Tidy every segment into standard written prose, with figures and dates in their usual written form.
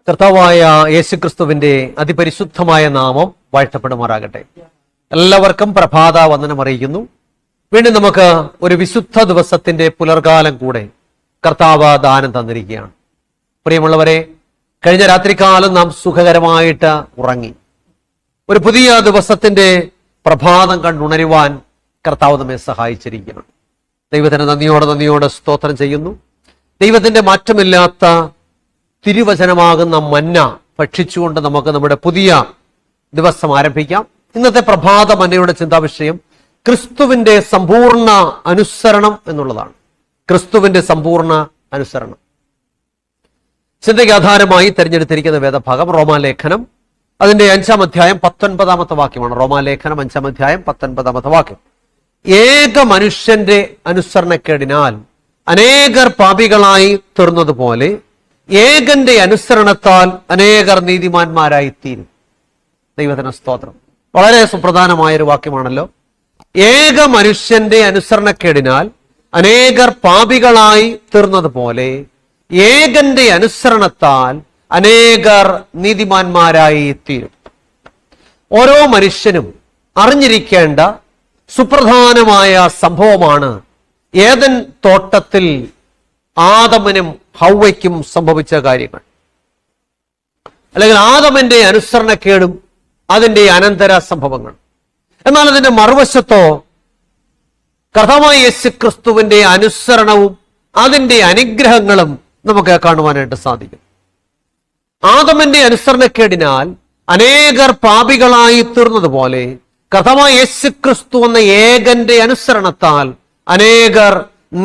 കർത്താവായ യേശുക്രിസ്തുവിന്റെ അതിപരിശുദ്ധമായ നാമം വാഴ്ത്തപ്പെടുമാറാകട്ടെ. എല്ലാവർക്കും പ്രഭാത വന്ദനം അറിയിക്കുന്നു. വീണ്ടും നമുക്ക് ഒരു വിശുദ്ധ ദിവസത്തിന്റെ പുലർകാലം കൂടെ കർത്താവ് ദാനം തന്നിരിക്കുകയാണ്. പ്രിയമുള്ളവരെ, കഴിഞ്ഞ രാത്രികാലം നാം സുഖകരമായിട്ട് ഉറങ്ങി. ഒരു പുതിയ ദിവസത്തിന്റെ പ്രഭാതം കണ്ടുണരുവാൻ കർത്താവ് നമ്മെ സഹായിച്ചിരിക്കുകയാണ്. ദൈവത്തിന് നന്ദിയോടെ സ്തോത്രം ചെയ്യുന്നു. ദൈവത്തിന്റെ മാറ്റമില്ലാത്ത തിരുവചനമാകുന്ന മന്ന ഭക്ഷിച്ചുകൊണ്ട് നമുക്ക് നമ്മുടെ പുതിയ ദിവസം ആരംഭിക്കാം. ഇന്നത്തെ പ്രഭാത മന്നയുടെ ചിന്താവിഷയം ക്രിസ്തുവിന്റെ സമ്പൂർണ്ണ അനുസരണം എന്നുള്ളതാണ്. ക്രിസ്തുവിന്റെ സമ്പൂർണ്ണ അനുസരണം ചിന്തയ്ക്ക് ആധാരമായി തെരഞ്ഞെടുത്തിരിക്കുന്ന വേദഭാഗം റോമാലേഖനം അതിന്റെ 5-ാം അധ്യായം 19-ാമത്തെ വാക്യമാണ്. റോമാലേഖനം 5-ാം അധ്യായം 19-ാമത്തെ വാക്യം. ഏക മനുഷ്യന്റെ അനുസരണക്കേടിനാൽ അനേകർ പാപികളായി തീർന്നതുപോലെ ഏകന്റെ അനുസരണത്താൽ അനേകർ നീതിമാന്മാരായി തീരും. ദൈവത്തിന് സ്തോത്രം. വളരെ സുപ്രധാനമായൊരു വാക്യമാണല്ലോ. ഏക മനുഷ്യന്റെ അനുസരണക്കേടിനാൽ അനേകർ പാപികളായി തീർന്നതുപോലെ ഏകന്റെ അനുസരണത്താൽ അനേകർ നീതിമാന്മാരായി തീരും. ഓരോ മനുഷ്യനും അറിഞ്ഞിരിക്കേണ്ട സുപ്രധാനമായ സംഭവമാണ് ഏദൻ തോട്ടത്തിൽ ആദമനും ഹൗവയ്ക്കും സംഭവിച്ച കാര്യങ്ങൾ, അല്ലെങ്കിൽ ആദമന്റെ അനുസരണക്കേടും അതിന്റെ അനന്തര സംഭവങ്ങൾ. എന്നാൽ അതിന്റെ മറുവശത്തോ കർത്താവായ യേശുക്രിസ്തുവിന്റെ അനുസരണവും അതിന്റെ അനുഗ്രഹങ്ങളും നമുക്ക് കാണുവാനായിട്ട് സാധിക്കും. ആദമന്റെ അനുസരണക്കേടിനാൽ അനേകർ പാപികളായി തീർന്നതുപോലെ കർത്താവായ യേശുക്രിസ്തു എന്ന ഏകന്റെ അനുസരണത്താൽ അനേകർ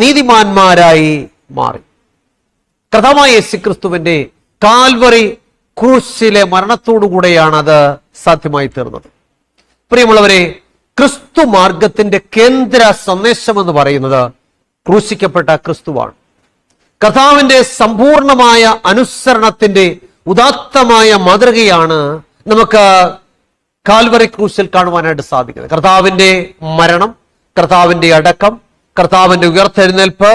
നീതിമാന്മാരായി മാറി. കർത്താവായ യേശുക്രിസ്തുവിന്റെ കാൽവറി ക്രൂശിലെ മരണത്തോടുകൂടെയാണ് അത് സാധ്യമായി തീർന്നത്. പ്രിയമുള്ളവരെ, ക്രിസ്തു മാർഗത്തിന്റെ കേന്ദ്ര സന്ദേശം എന്ന് പറയുന്നത് ക്രൂശിക്കപ്പെട്ട ക്രിസ്തുവാണ്. കർത്താവിന്റെ സമ്പൂർണമായ അനുസരണത്തിന്റെ ഉദാത്തമായ മാതൃകയാണ് നമുക്ക് കാൽവറി ക്രൂശിൽ കാണുവാനായിട്ട് സാധിക്കുന്നത്. കർത്താവിന്റെ മരണം, കർത്താവിന്റെ അടക്കം, കർത്താവിന്റെ ഉയർത്തെഴുന്നേൽപ്പ്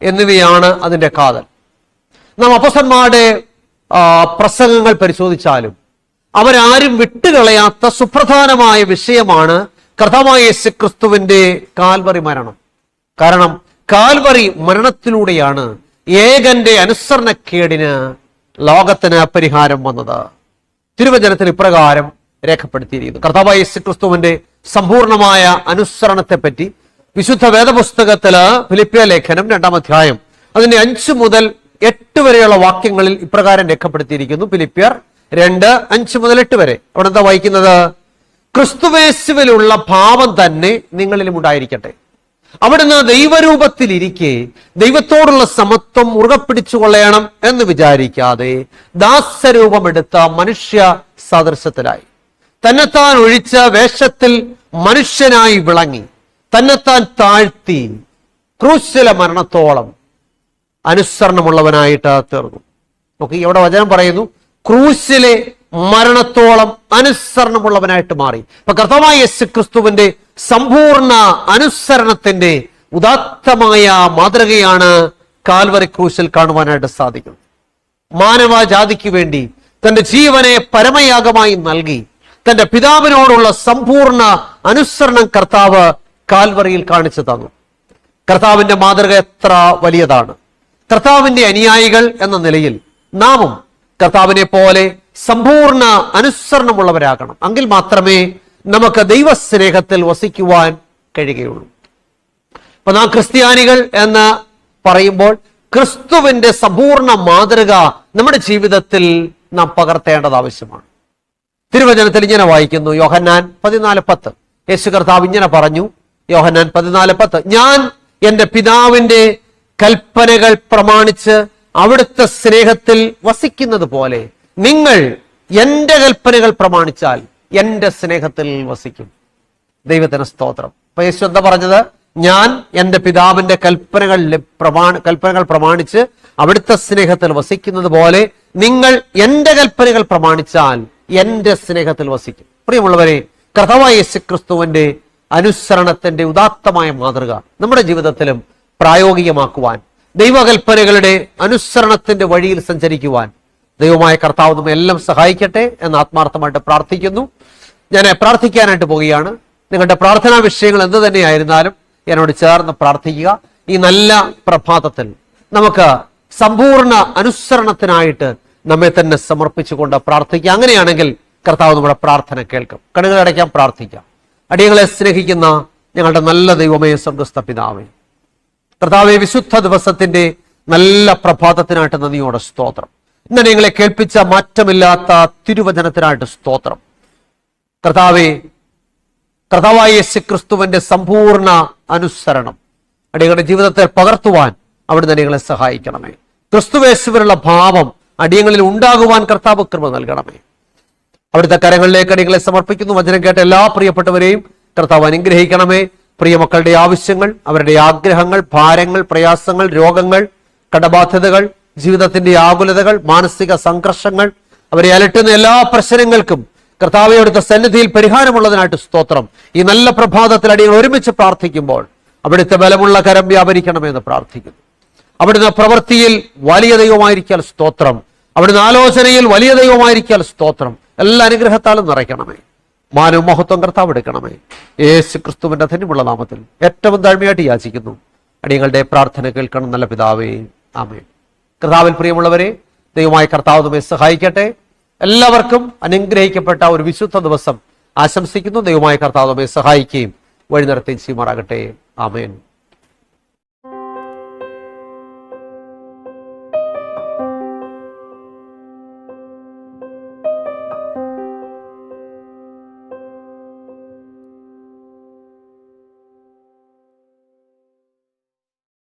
എന്നിവയാണ് അതിന്റെ കാതൽ. നാം അപ്പോസ്തലന്മാരുടെ പ്രസംഗങ്ങൾ പരിശോധിച്ചാലും അവരാരും വിട്ടുകളയാത്ത സുപ്രധാനമായ വിഷയമാണ് കർത്താവായ യേശുക്രിസ്തുവിന്റെ കാൽവറി മരണം. കാരണം കാൽവറി മരണത്തിലൂടെയാണ് ഏകന്റെ അനുസരണക്കേടിന് ലോകത്തിന് പരിഹാരം വന്നത്. തിരുവചനത്തിൽ ഇപ്രകാരം രേഖപ്പെടുത്തിയിരിക്കുന്നു. കർത്താവായ യേശുക്രിസ്തുവിന്റെ സമ്പൂർണമായ അനുസരണത്തെ പറ്റി വിശുദ്ധ വേദപുസ്തകത്തില് ഫിലിപ്പിയ ലേഖനം 2-ാം അധ്യായം അതിന്റെ 5 മുതൽ 8 വരെയുള്ള വാക്യങ്ങളിൽ ഇപ്രകാരം രേഖപ്പെടുത്തിയിരിക്കുന്നു. ഫിലിപ്പിയർ 2:5 മുതൽ 8 വരെ. അവിടെ എന്താ വായിക്കുന്നത്? ക്രിസ്തുവേശുവിലുള്ള ഭാവം തന്നെ നിങ്ങളിലും ഉണ്ടായിരിക്കട്ടെ. അവിടുന്ന് ദൈവരൂപത്തിലിരിക്കെ ദൈവത്തോടുള്ള സമത്വം മുറുകെ പിടിച്ചു കൊള്ളണം എന്ന് വിചാരിക്കാതെ ദാസരൂപമെടുത്ത മനുഷ്യ സദൃശത്തിലായി തന്നെത്താൻ ഒഴിച്ച വേഷത്തിൽ മനുഷ്യനായി വിളങ്ങി തന്നെത്താൻ താഴ്ത്തി ക്രൂശിലെ മരണത്തോളം അനുസരണമുള്ളവനായിട്ട് തീർന്നു. നോക്കി, ഇവിടെ വചനം പറയുന്നു ക്രൂശിലെ മരണത്തോളം അനുസരണമുള്ളവനായിട്ട് മാറി. അപ്പൊ കർത്താവായ യേശുക്രിസ്തുവിന്റെ സമ്പൂർണ്ണ അനുസരണത്തിന്റെ ഉദാത്തമായ മാതൃകയാണ് കാൽവറി ക്രൂശിൽ കാണുവാനായിട്ട് സാധിക്കുന്നത്. മാനവജാതിക്ക് വേണ്ടി തന്റെ ജീവനെ പരമയാഗമായി നൽകി തന്റെ പിതാവിനോടുള്ള സമ്പൂർണ്ണ അനുസരണം കർത്താവ് കാൽവറിയിൽ കാണിച്ചു തന്നു. കർത്താവിന്റെ മാതൃക എത്ര വലിയതാണ്! കർത്താവിന്റെ അനുയായികൾ എന്ന നിലയിൽ നാമും കർത്താവിനെ പോലെ സമ്പൂർണ്ണ അനുസരണമുള്ളവരാകണം. എങ്കിൽ മാത്രമേ നമുക്ക് ദൈവസ്നേഹത്തിൽ വസിക്കുവാൻ കഴിയുകയുള്ളൂ. അപ്പൊ നാം ക്രിസ്ത്യാനികൾ എന്ന് പറയുമ്പോൾ ക്രിസ്തുവിന്റെ സമ്പൂർണ്ണ മാതൃക നമ്മുടെ ജീവിതത്തിൽ നാം പകർത്തേണ്ടത് ആവശ്യമാണ്. തിരുവചനത്തിൽ ഇങ്ങനെ വായിക്കുന്നു, യോഹന്നാൻ 14:10. യേശു കർത്താവ് ഇങ്ങനെ പറഞ്ഞു, യോഹന്നാൻ 14:10, ഞാൻ എന്റെ പിതാവിന്റെ കൽപ്പനകൾ പ്രമാണിച്ച് അവിടുത്തെ സ്നേഹത്തിൽ വസിക്കുന്നത് പോലെ നിങ്ങൾ എന്റെ കൽപ്പനകൾ പ്രമാണിച്ചാൽ എന്റെ സ്നേഹത്തിൽ വസിക്കും. ദൈവത്തിന് സ്തോത്രം. അപ്പൊ യേശു എന്താ പറഞ്ഞത്? ഞാൻ എന്റെ പിതാവിന്റെ കൽപ്പനകൾ പ്രമാണിച്ച് അവിടുത്തെ സ്നേഹത്തിൽ വസിക്കുന്നത് പോലെ നിങ്ങൾ എന്റെ കൽപ്പനകൾ പ്രമാണിച്ചാൽ എന്റെ സ്നേഹത്തിൽ വസിക്കും. പ്രിയമുള്ളവരെ, കർത്താവായ യേശുക്രിസ്തുവിന്റെ അനുസരണത്തിന്റെ ഉദാത്തമായ മാതൃക നമ്മുടെ ജീവിതത്തിലും പ്രായോഗികമാക്കുവാൻ, ദൈവകൽപ്പനകളുടെ അനുസരണത്തിന്റെ വഴിയിൽ സഞ്ചരിക്കുവാൻ ദൈവമായ കർത്താവ് നമ്മെ എല്ലാം സഹായിക്കട്ടെ എന്ന് ആത്മാർത്ഥമായിട്ട് പ്രാർത്ഥിക്കുന്നു. ഞാൻ പ്രാർത്ഥിക്കാനായിട്ട് പോവുകയാണ്. നിങ്ങളുടെ പ്രാർത്ഥനാ വിഷയങ്ങൾ എന്ത് തന്നെയായിരുന്നാലും എന്നോട് ചേർന്ന് പ്രാർത്ഥിക്കുക. ഈ നല്ല പ്രഭാതത്തിൽ നമുക്ക് സമ്പൂർണ്ണ അനുസരണത്തിനായിട്ട് നമ്മെ തന്നെ സമർപ്പിച്ചുകൊണ്ട് പ്രാർത്ഥിക്കുക. അങ്ങനെയാണെങ്കിൽ കർത്താവ് നമ്മുടെ പ്രാർത്ഥന കേൾക്കും. കണ്ണുകളടയ്ക്കാം, പ്രാർത്ഥിക്കാം. അടിയങ്ങളെ സ്നേഹിക്കുന്ന ഞങ്ങളുടെ നല്ല ദൈവമേ, സ്വർഗ്ഗസ്ഥ പിതാവേ, കർത്താവെ, വിശുദ്ധ ദിവസത്തിന്റെ നല്ല പ്രഭാതത്തിനായിട്ട് നന്ദിയോടെ സ്തോത്രം. ഇന്നലെ ഞങ്ങളെ കേൾപ്പിച്ച മാറ്റമില്ലാത്ത തിരുവചനത്തിനായിട്ട് സ്തോത്രം. കർത്താവെ, കർത്താവായ യേശുക്രിസ്തുവിന്റെ സമ്പൂർണ്ണ അനുസരണം അടിയങ്ങളുടെ ജീവിതത്തിൽ പകർത്തുവാൻ അവിടുന്ന് ഞങ്ങളെ സഹായിക്കണമേ. ക്രിസ്തുവേശുവിനുള്ള ഭാവം അടിയങ്ങളിൽ ഉണ്ടാകുവാൻ കർത്താവ് കൃപ നൽകണമേ. അവിടുത്തെ കരങ്ങളിലേക്ക് അടിയങ്ങളെ സമർപ്പിക്കുന്നു. വചനം കേട്ട എല്ലാ പ്രിയപ്പെട്ടവരെയും കർത്താവ് അനുഗ്രഹിക്കണമേ. പ്രിയമക്കളുടെ ആവശ്യങ്ങൾ, അവരുടെ ആഗ്രഹങ്ങൾ, ഭാരങ്ങൾ, പ്രയാസങ്ങൾ, രോഗങ്ങൾ, കടബാധ്യതകൾ, ജീവിതത്തിന്റെ ആകുലതകൾ, മാനസിക സംഘർഷങ്ങൾ, അവരെ അലട്ടുന്ന എല്ലാ പ്രശ്നങ്ങൾക്കും കർത്താവെ അവിടുത്തെ സന്നിധിയിൽ പരിഹാരമുള്ളതിനായിട്ട് സ്തോത്രം. ഈ നല്ല പ്രഭാതത്തിൽ അടിയങ്ങൾ ഒരുമിച്ച് പ്രാർത്ഥിക്കുമ്പോൾ അവിടുത്തെ ബലമുള്ള കരം വ്യാപരിക്കണമെന്ന് പ്രാർത്ഥിക്കുന്നു. അവിടുന്ന് പ്രവൃത്തിയിൽ വലിയ ദൈവമായിരിക്കാൻ സ്തോത്രം. അവിടുന്ന് ആലോചനയിൽ വലിയ ദൈവമായിരിക്കാൻ സ്തോത്രം. എല്ലാ അനുഗ്രഹത്താലും നിറയ്ക്കണമേ. മാനവും മഹത്വം കർത്താവ് എടുക്കണമേ. യേശു ക്രിസ്തുവിന്റെ ധന്യമുള്ള നാമത്തിൽ ഏറ്റവും താഴ്മയായിട്ട് യാചിക്കുന്നു. അടിയങ്ങളുടെ പ്രാർത്ഥന കേൾക്കണം നല്ല പിതാവേ, ആമേൻ. കർത്താവിൽ പ്രിയമുള്ളവരെ, ദൈവമായ കർത്താവ് നമ്മെ സഹായിക്കട്ടെ. എല്ലാവർക്കും അനുഗ്രഹിക്കപ്പെട്ട ഒരു വിശുദ്ധ ദിവസം ആശംസിക്കുന്നു. ദൈവമായ കർത്താവ് നമ്മെ സഹായിക്കുകയും വഴി നടത്തുകയും ചെയ്യുമാറാകട്ടെ. ആമേൻ.